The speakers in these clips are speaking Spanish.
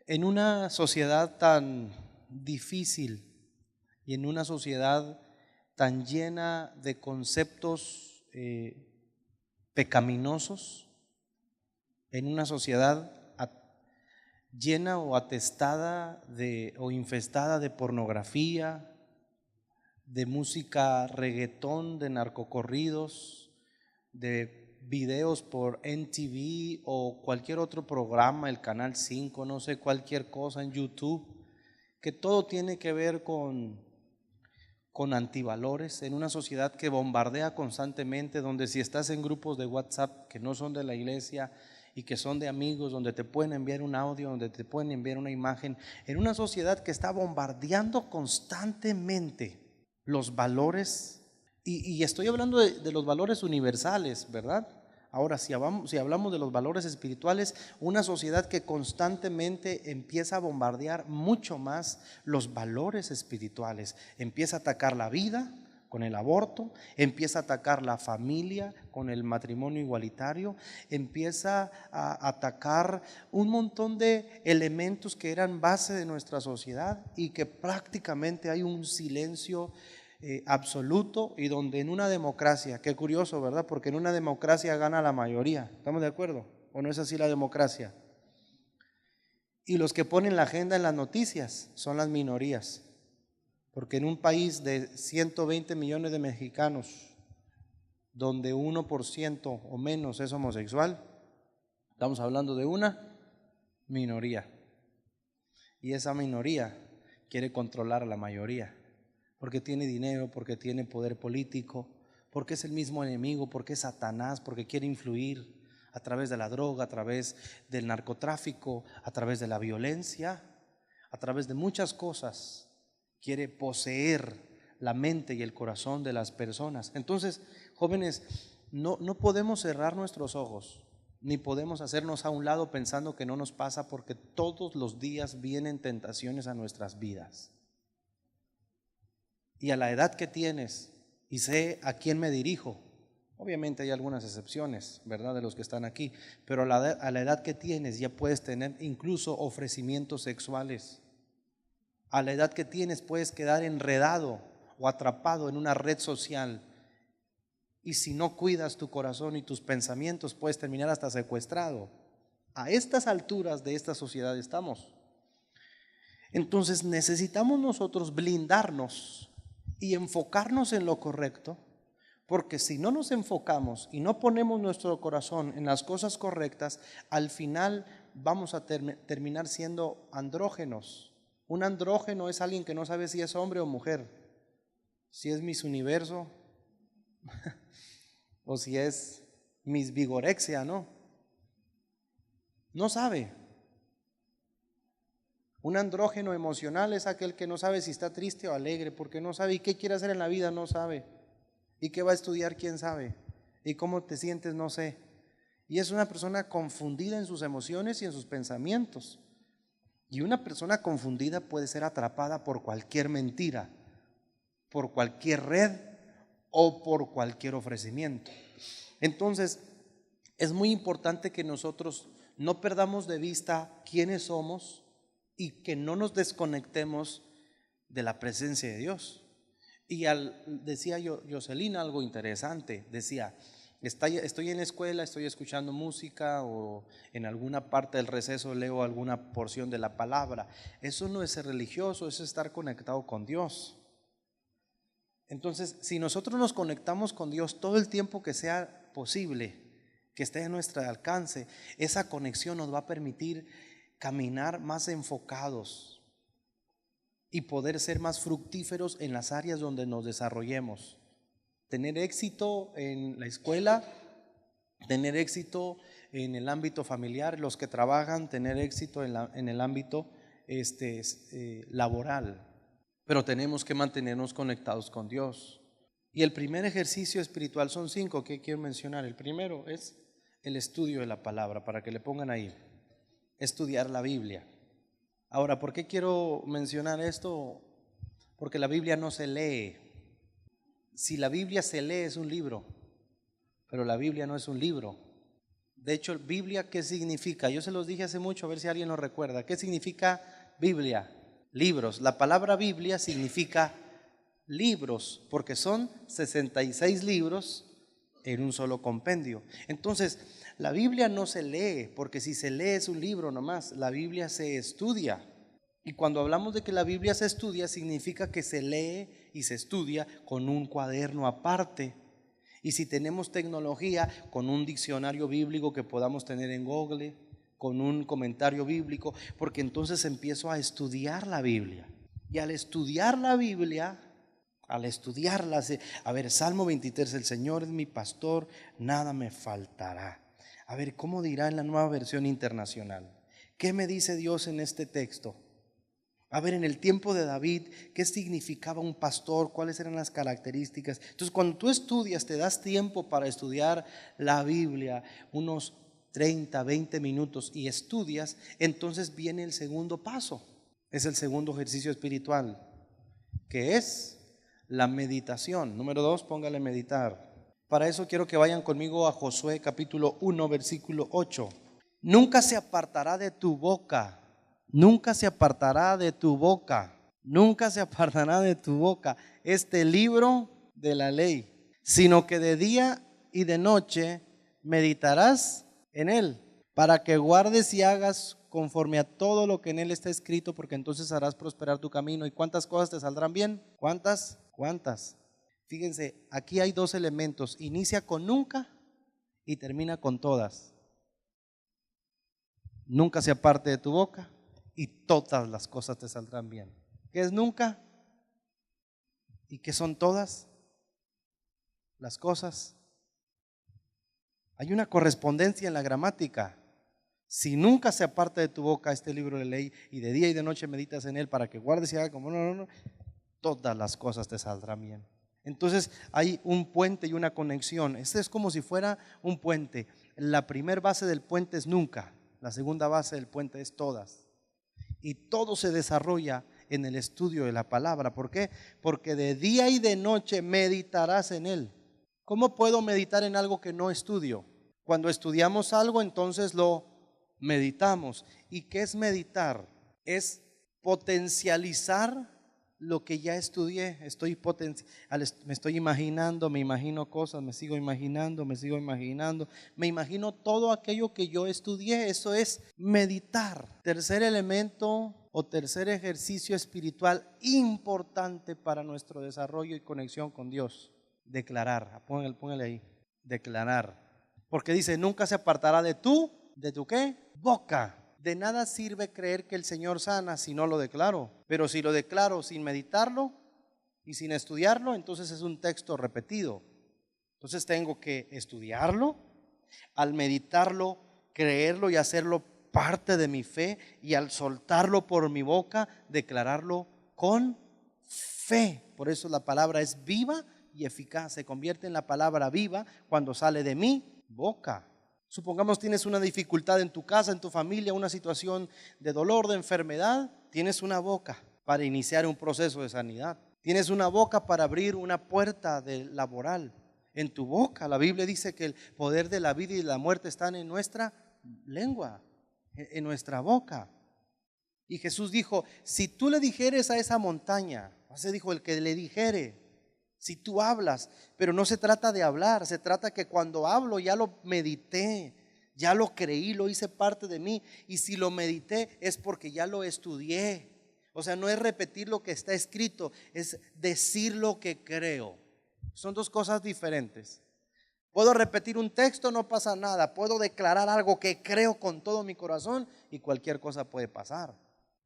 En una sociedad tan difícil y en una sociedad tan llena de conceptos pecaminosos, en una sociedad llena o atestada o infestada de pornografía, de música reggaetón, de narcocorridos, de videos por NTV o cualquier otro programa, el Canal 5, no sé, cualquier cosa en YouTube, que todo tiene que ver con antivalores, en una sociedad que bombardea constantemente, donde si estás en grupos de WhatsApp que no son de la iglesia y que son de amigos, donde te pueden enviar un audio, donde te pueden enviar una imagen, en una sociedad que está bombardeando constantemente los valores, y estoy hablando de los valores universales, ¿verdad? Ahora, si hablamos de los valores espirituales, una sociedad que constantemente empieza a bombardear mucho más los valores espirituales, empieza a atacar la vida con el aborto, empieza a atacar la familia con el matrimonio igualitario, empieza a atacar un montón de elementos que eran base de nuestra sociedad y que prácticamente hay un silencio absoluto, y donde en una democracia, qué curioso, ¿verdad? Porque en una democracia gana la mayoría, ¿estamos de acuerdo? ¿O no es así la democracia? Y los que ponen la agenda en las noticias son las minorías, porque en un país de 120 millones de mexicanos, donde 1% o menos es homosexual, estamos hablando de una minoría, y esa minoría quiere controlar a la mayoría, porque tiene dinero, porque tiene poder político, porque es el mismo enemigo, porque es Satanás, porque quiere influir a través de la droga, a través del narcotráfico, a través de la violencia, a través de muchas cosas. Quiere poseer la mente y el corazón de las personas. Entonces, jóvenes, no podemos cerrar nuestros ojos, ni podemos hacernos a un lado pensando que no nos pasa, porque todos los días vienen tentaciones a nuestras vidas. Y a la edad que tienes, y sé a quién me dirijo, obviamente hay algunas excepciones, ¿verdad?, de los que están aquí, pero a la edad que tienes ya puedes tener incluso ofrecimientos sexuales. A la edad que tienes puedes quedar enredado o atrapado en una red social, y si no cuidas tu corazón y tus pensamientos puedes terminar hasta secuestrado. A estas alturas de esta sociedad estamos. Entonces necesitamos nosotros blindarnos y enfocarnos en lo correcto, porque si no nos enfocamos y no ponemos nuestro corazón en las cosas correctas, al final vamos a terminar siendo andrógenos. Un andrógeno es alguien que no sabe si es hombre o mujer, si es Miss Universo o si es Miss Vigorexia, ¿no? No sabe. Un andrógeno emocional es aquel que no sabe si está triste o alegre, porque no sabe. ¿Y qué quiere hacer en la vida? No sabe. ¿Y qué va a estudiar? ¿Quién sabe? ¿Y cómo te sientes? No sé. Y es una persona confundida en sus emociones y en sus pensamientos. Y una persona confundida puede ser atrapada por cualquier mentira, por cualquier red o por cualquier ofrecimiento. Entonces, es muy importante que nosotros no perdamos de vista quiénes somos y que no nos desconectemos de la presencia de Dios. Y decía Jocelyn algo interesante, decía, estoy en la escuela, estoy escuchando música, o en alguna parte del receso leo alguna porción de la palabra. Eso no es ser religioso, eso es estar conectado con Dios. Entonces, si nosotros nos conectamos con Dios todo el tiempo que sea posible, que esté a nuestro alcance, esa conexión nos va a permitir caminar más enfocados y poder ser más fructíferos en las áreas donde nos desarrollemos. Tener éxito en la escuela, tener éxito en el ámbito familiar, los que trabajan, tener éxito en el ámbito laboral. Pero tenemos que mantenernos conectados con Dios. Y el primer ejercicio espiritual, son 5 que quiero mencionar. El primero es el estudio de la palabra, para que le pongan ahí, estudiar la Biblia. Ahora, ¿por qué quiero mencionar esto? Porque la Biblia no se lee. Si la Biblia se lee, es un libro, pero la Biblia no es un libro. De hecho, Biblia, ¿qué significa? Yo se los dije hace mucho, a ver si alguien lo recuerda. ¿Qué significa Biblia? Libros. La palabra Biblia significa libros, porque son 66 libros en un solo compendio. Entonces, la Biblia no se lee, porque si se lee es un libro nomás. La Biblia se estudia. Y cuando hablamos de que la Biblia se estudia, significa que se lee y se estudia con un cuaderno aparte. Y si tenemos tecnología, con un diccionario bíblico que podamos tener en Google, con un comentario bíblico, porque entonces empiezo a estudiar la Biblia. Y al estudiar la Biblia, a ver, Salmo 23, el Señor es mi pastor, nada me faltará. A ver, ¿cómo dirá en la Nueva Versión Internacional? ¿Qué me dice Dios en este texto? A ver, en el tiempo de David, ¿qué significaba un pastor? ¿Cuáles eran las características? Entonces, cuando tú estudias, te das tiempo para estudiar la Biblia, unos 30, 20 minutos, y estudias, entonces viene el segundo paso. Es el segundo ejercicio espiritual, que es la meditación. Número 2, póngale meditar. Para eso quiero que vayan conmigo a Josué capítulo 1, versículo 8. Nunca se apartará de tu boca. Nunca se apartará de tu boca, nunca se apartará de tu boca este libro de la ley, sino que de día y de noche meditarás en él, para que guardes y hagas conforme a todo lo que en él está escrito, porque entonces harás prosperar tu camino. ¿Y cuántas cosas te saldrán bien? ¿Cuántas? ¿Cuántas? Fíjense, aquí hay dos elementos, inicia con nunca y termina con todas. Nunca se aparte de tu boca y todas las cosas te saldrán bien. ¿Qué es nunca? ¿Y qué son todas las cosas? Hay una correspondencia en la gramática. Si nunca se aparta de tu boca este libro de ley y de día y de noche meditas en él para que guardes y hagas como no, todas las cosas te saldrán bien. Entonces hay un puente y una conexión. Este es como si fuera un puente. La primera base del puente es nunca. La segunda base del puente es todas. Y todo se desarrolla en el estudio de la palabra. ¿Por qué? Porque de día y de noche meditarás en él. ¿Cómo puedo meditar en algo que no estudio? Cuando estudiamos algo, entonces lo meditamos. ¿Y qué es meditar? Es potencializar lo que ya estudié. Me estoy imaginando, me imagino cosas, me sigo imaginando, me imagino todo aquello que yo estudié. Eso es meditar. Tercer elemento o tercer ejercicio espiritual importante para nuestro desarrollo y conexión con Dios: declarar. Póngale ahí, declarar. Porque dice, nunca se apartará ¿de tu qué? Boca. De nada sirve creer que el Señor sana si no lo declaro. Pero si lo declaro sin meditarlo y sin estudiarlo, entonces es un texto repetido. Entonces tengo que estudiarlo, al meditarlo, creerlo y hacerlo parte de mi fe, y al soltarlo por mi boca, declararlo con fe. Por eso la palabra es viva y eficaz. Se convierte en la palabra viva cuando sale de mi boca. Supongamos tienes una dificultad en tu casa, en tu familia, una situación de dolor, de enfermedad. Tienes una boca para iniciar un proceso de sanidad. Tienes una boca para abrir una puerta laboral. En tu boca, la Biblia dice que el poder de la vida y de la muerte están en nuestra lengua, en nuestra boca. Y Jesús dijo, si tú le dijeres a esa montaña, así dijo, el que le dijere, si tú hablas, pero no se trata de hablar, se trata que cuando hablo ya lo medité, ya lo creí, lo hice parte de mí. Y si lo medité es porque ya lo estudié. O sea, no es repetir lo que está escrito, es decir lo que creo. Son dos cosas diferentes. Puedo repetir un texto, no pasa nada. Puedo declarar algo que creo con todo mi corazón y cualquier cosa puede pasar.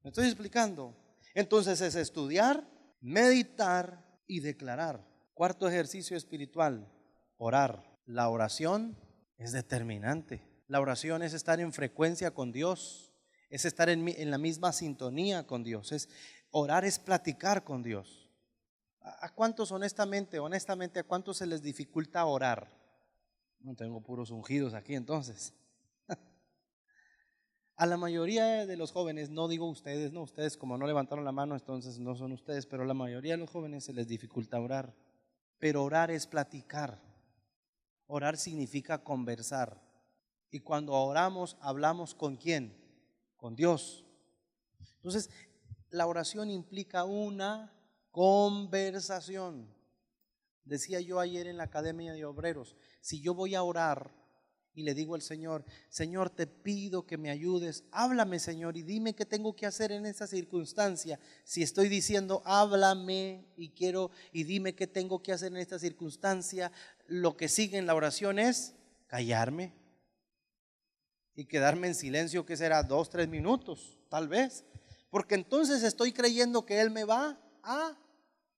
¿Me estoy explicando? Entonces es estudiar, meditar y declarar. Cuarto ejercicio espiritual: orar. La oración es determinante. La oración es estar en frecuencia con Dios, es estar en la misma sintonía con Dios. Orar es platicar con Dios. ¿A cuántos honestamente, a cuántos se les dificulta orar? No tengo puros ungidos aquí entonces. A la mayoría de los jóvenes, no digo ustedes, no, ustedes como no levantaron la mano, entonces no son ustedes, pero a la mayoría de los jóvenes se les dificulta orar. Pero orar es platicar. Orar significa conversar. Y cuando oramos, hablamos ¿con quién? Con Dios. Entonces, la oración implica una conversación. Decía yo ayer en la Academia de Obreros, si yo voy a orar y le digo al Señor, Señor, te pido que me ayudes, háblame, Señor, y dime qué tengo que hacer en esta circunstancia. Si estoy diciendo, háblame y dime qué tengo que hacer en esta circunstancia, lo que sigue en la oración es callarme y quedarme en silencio, que será 2, 3 minutos, tal vez, porque entonces estoy creyendo que Él me va a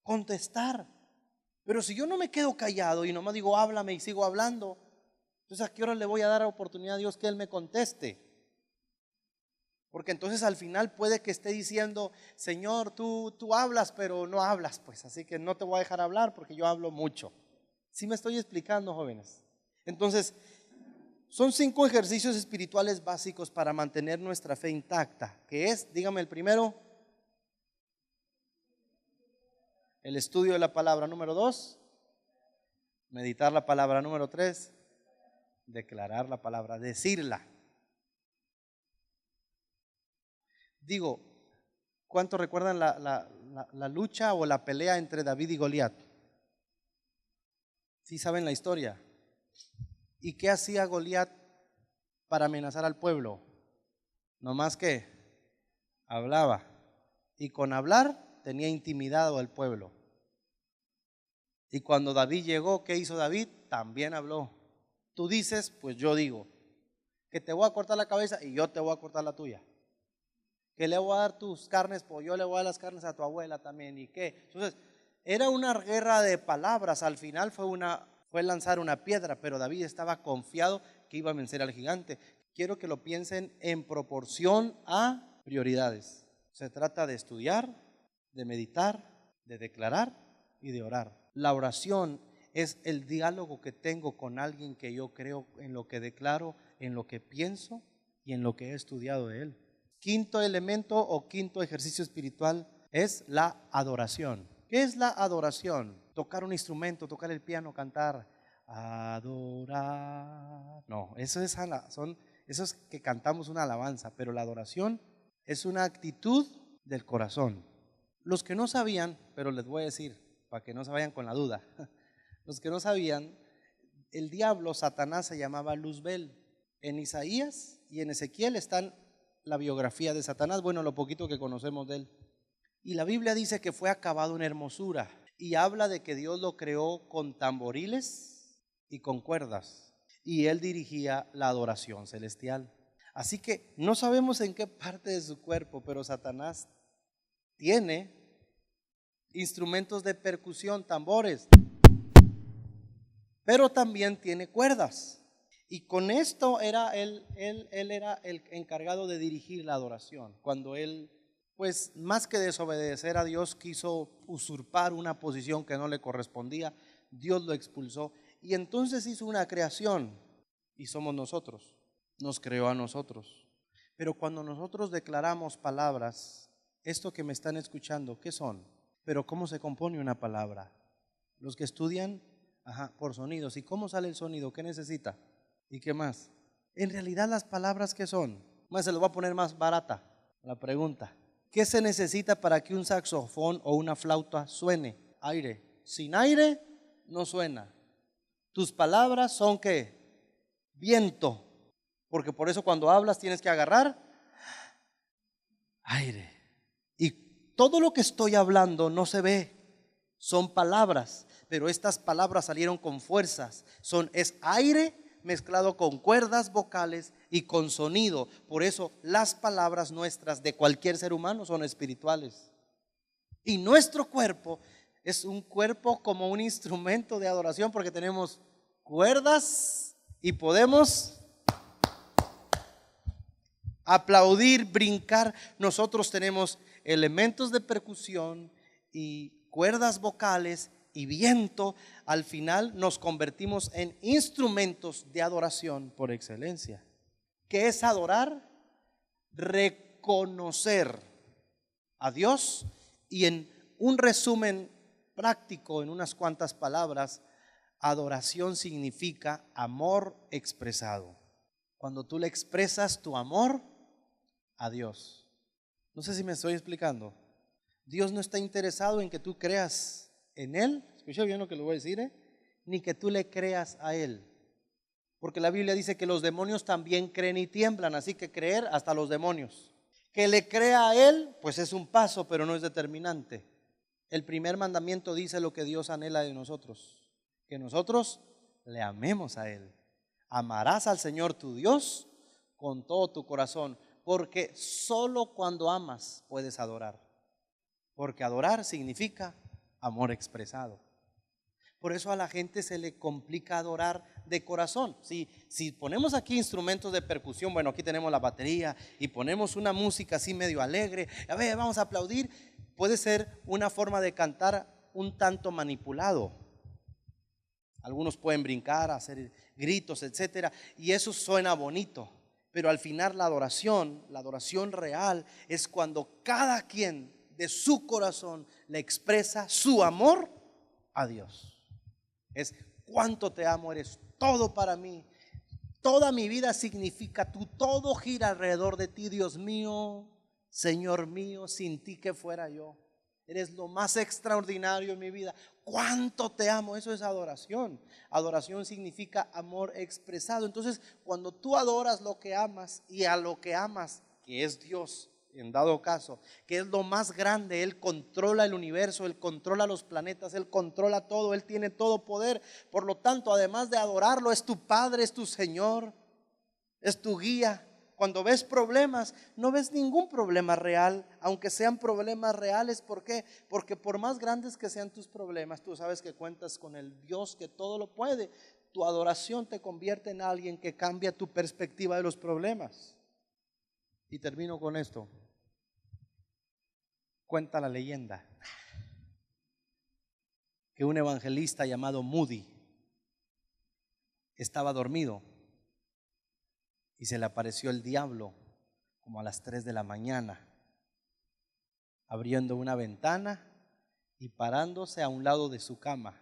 contestar. Pero si yo no me quedo callado y nomás digo háblame y sigo hablando, entonces ¿a qué hora le voy a dar la oportunidad a Dios que Él me conteste? Porque entonces al final puede que esté diciendo, Señor, tú hablas pero no hablas, pues así que no te voy a dejar hablar porque yo hablo mucho. ¿Sí me estoy explicando, jóvenes? Entonces, son 5 ejercicios espirituales básicos para mantener nuestra fe intacta, que es, dígame el primero, el estudio de la palabra. Número 2, meditar la palabra. Número 3, declarar la palabra, decirla. Digo, ¿cuántos recuerdan la lucha o la pelea entre David y Goliat? ¿Sí saben la historia? ¿Y qué hacía Goliat para amenazar al pueblo? No más que hablaba. Y con hablar tenía intimidado al pueblo. Y cuando David llegó, ¿qué hizo David? También habló. Tú dices, pues yo digo, que te voy a cortar la cabeza y yo te voy a cortar la tuya. Que le voy a dar tus carnes, pues yo le voy a dar las carnes a tu abuela también. ¿Y qué? Entonces, era una guerra de palabras. Al final fue lanzar una piedra, pero David estaba confiado que iba a vencer al gigante. Quiero que lo piensen en proporción a prioridades. Se trata de estudiar, de meditar, de declarar y de orar. La oración es el diálogo que tengo con alguien que yo creo, en lo que declaro, en lo que pienso y en lo que he estudiado de él. Quinto elemento o quinto ejercicio espiritual es la adoración. ¿Qué es la adoración? Tocar un instrumento, tocar el piano, cantar, adorar. No, eso es que cantamos una alabanza, pero la adoración es una actitud del corazón. Los que no sabían, pero les voy a decir, para que no se vayan con la duda, los que no sabían, el diablo, Satanás, se llamaba Luzbel. En Isaías y en Ezequiel están la biografía de Satanás, bueno, lo poquito que conocemos de él. Y la Biblia dice que fue acabado en hermosura y habla de que Dios lo creó con tamboriles y con cuerdas y él dirigía la adoración celestial. Así que no sabemos en qué parte de su cuerpo, pero Satanás tiene instrumentos de percusión, tambores, pero también tiene cuerdas. Y con esto él era el encargado de dirigir la adoración. Cuando él, pues más que desobedecer a Dios, quiso usurpar una posición que no le correspondía, Dios lo expulsó. Y entonces hizo una creación y somos nosotros, nos creó a nosotros. Pero cuando nosotros declaramos palabras, esto que me están escuchando, ¿qué son? Pero ¿cómo se compone una palabra? Los que estudian, por sonidos. ¿Y cómo sale el sonido? ¿Qué necesita? ¿Y qué más? En realidad las palabras, ¿qué son? Más se lo voy a poner más barata la pregunta. ¿Qué se necesita para que un saxofón o una flauta suene? Aire. Sin aire no suena. Tus palabras son ¿qué? Viento. Porque por eso cuando hablas tienes que agarrar aire. Y todo lo que estoy hablando no se ve, son palabras, pero estas palabras salieron con fuerzas. Es aire mezclado con cuerdas vocales y con sonido. Por eso las palabras nuestras de cualquier ser humano son espirituales. Y nuestro cuerpo es un cuerpo como un instrumento de adoración, porque tenemos cuerdas y podemos aplaudir, brincar. Nosotros tenemos elementos de percusión y cuerdas vocales y viento. Al final nos convertimos en instrumentos de adoración por excelencia. ¿Qué es adorar? Reconocer a Dios. Y en un resumen práctico, en unas cuantas palabras, adoración significa amor expresado. Cuando tú le expresas tu amor a Dios. No sé si me estoy explicando. Dios no está interesado en que tú creas en Él, escucha bien lo que le voy a decir, ni que tú le creas a Él. Porque la Biblia dice que los demonios también creen y tiemblan, así que creer hasta los demonios. Que le crea a Él, pues es un paso, pero no es determinante. El primer mandamiento dice lo que Dios anhela de nosotros, que nosotros le amemos a Él. Amarás al Señor tu Dios con todo tu corazón, porque solo cuando amas puedes adorar. Porque adorar significa amor expresado. Por eso a la gente se le complica adorar de corazón. Si ponemos aquí instrumentos de percusión, bueno, aquí tenemos la batería y ponemos una música así medio alegre, a ver, vamos a aplaudir, puede ser una forma de cantar un tanto manipulado. Algunos pueden brincar, hacer gritos, etcétera, y eso suena bonito. Pero al final la adoración real es cuando cada quien de su corazón le expresa su amor a Dios. Es cuánto te amo, eres todo para mí. Toda mi vida significa tú, todo gira alrededor de ti, Dios mío, Señor mío, sin ti que fuera yo. Eres lo más extraordinario en mi vida. Cuánto te amo, eso es adoración. Adoración significa amor expresado. Entonces, cuando tú adoras lo que amas y a lo que amas, que es Dios, en dado caso, que es lo más grande, Él controla el universo, Él controla los planetas, Él controla todo, Él tiene todo poder. Por lo tanto, además de adorarlo, es tu Padre, es tu Señor, es tu guía. Cuando ves problemas, no ves ningún problema real, aunque sean problemas reales. ¿Por qué? Porque por más grandes que sean tus problemas, tú sabes que cuentas con el Dios que todo lo puede. Tu adoración te convierte en alguien que cambia tu perspectiva de los problemas. Y termino con esto. Cuenta la leyenda que un evangelista llamado Moody estaba dormido y se le apareció el diablo como a las 3 de la mañana, abriendo una ventana y parándose a un lado de su cama.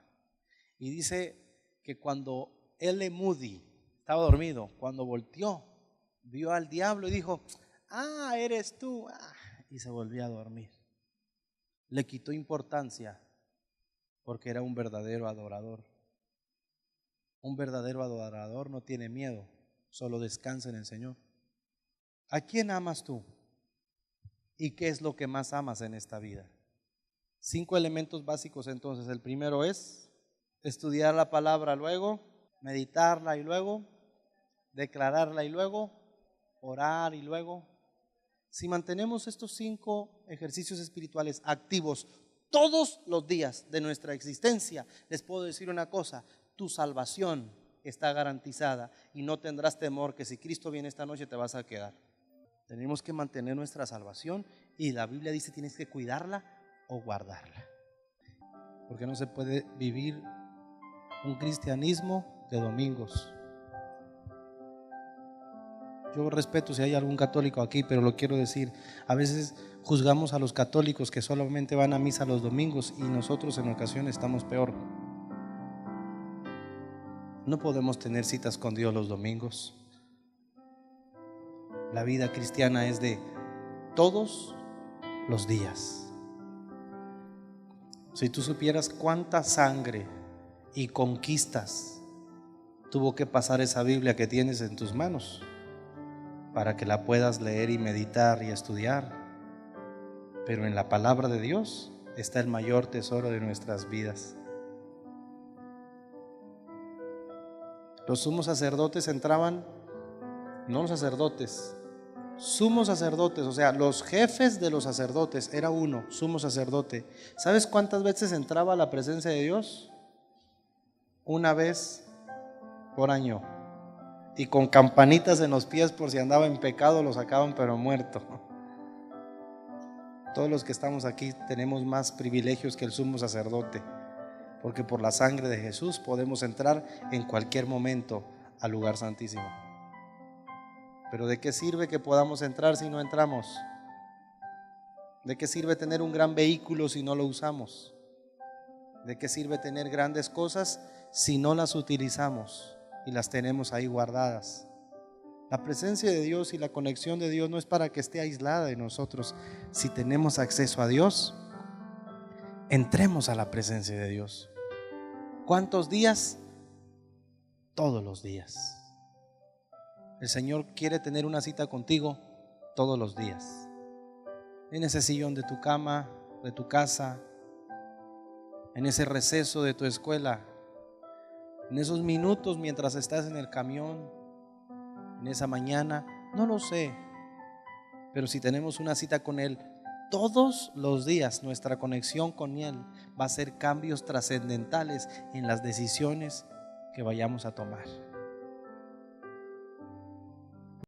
Y dice que cuando L. Moody estaba dormido, cuando volteó, vio al diablo y dijo: ah, eres tú, y se volvió a dormir. Le quitó importancia porque era un verdadero adorador. Un verdadero adorador no tiene miedo, solo descansa en el Señor. ¿A quién amas tú? ¿Y qué es lo que más amas en esta vida? 5 elementos básicos entonces. El primero es estudiar la palabra, luego meditarla y luego declararla y luego orar y luego. Si mantenemos estos 5 ejercicios espirituales activos todos los días de nuestra existencia, les puedo decir una cosa: tu salvación está garantizada y no tendrás temor que si Cristo viene esta noche te vas a quedar. Tenemos que mantener nuestra salvación y la Biblia dice tienes que cuidarla o guardarla, porque no se puede vivir un cristianismo de domingos. Yo respeto si hay algún católico aquí, pero lo quiero decir, a veces juzgamos a los católicos que solamente van a misa los domingos y nosotros en ocasiones estamos peor. No podemos tener citas con Dios los domingos. La vida cristiana es de todos los días. Si tú supieras cuánta sangre y conquistas tuvo que pasar esa Biblia que tienes en tus manos para que la puedas leer y meditar y estudiar. Pero en la palabra de Dios está el mayor tesoro de nuestras vidas. Los sumos sacerdotes entraban, no los sacerdotes, sumos sacerdotes, o sea, los jefes de los sacerdotes, era uno, sumo sacerdote. ¿Sabes cuántas veces entraba a la presencia de Dios? Una vez por año. Y con campanitas en los pies por si andaba en pecado lo sacaban pero muerto. Todos los que estamos aquí tenemos más privilegios que el sumo sacerdote, porque por la sangre de Jesús podemos entrar en cualquier momento al lugar santísimo. Pero ¿de qué sirve que podamos entrar si no entramos? ¿De qué sirve tener un gran vehículo si no lo usamos? ¿De qué sirve tener grandes cosas si no las utilizamos y las tenemos ahí guardadas? La presencia de Dios y la conexión de Dios no es para que esté aislada de nosotros. Si tenemos acceso a Dios, entremos a la presencia de Dios. ¿Cuántos días? Todos los días. El Señor quiere tener una cita contigo todos los días. En ese sillón de tu cama, de tu casa, en ese receso de tu escuela, en esos minutos mientras estás en el camión, en esa mañana, no lo sé. Pero si tenemos una cita con Él todos los días, nuestra conexión con Él va a hacer cambios trascendentales en las decisiones que vayamos a tomar.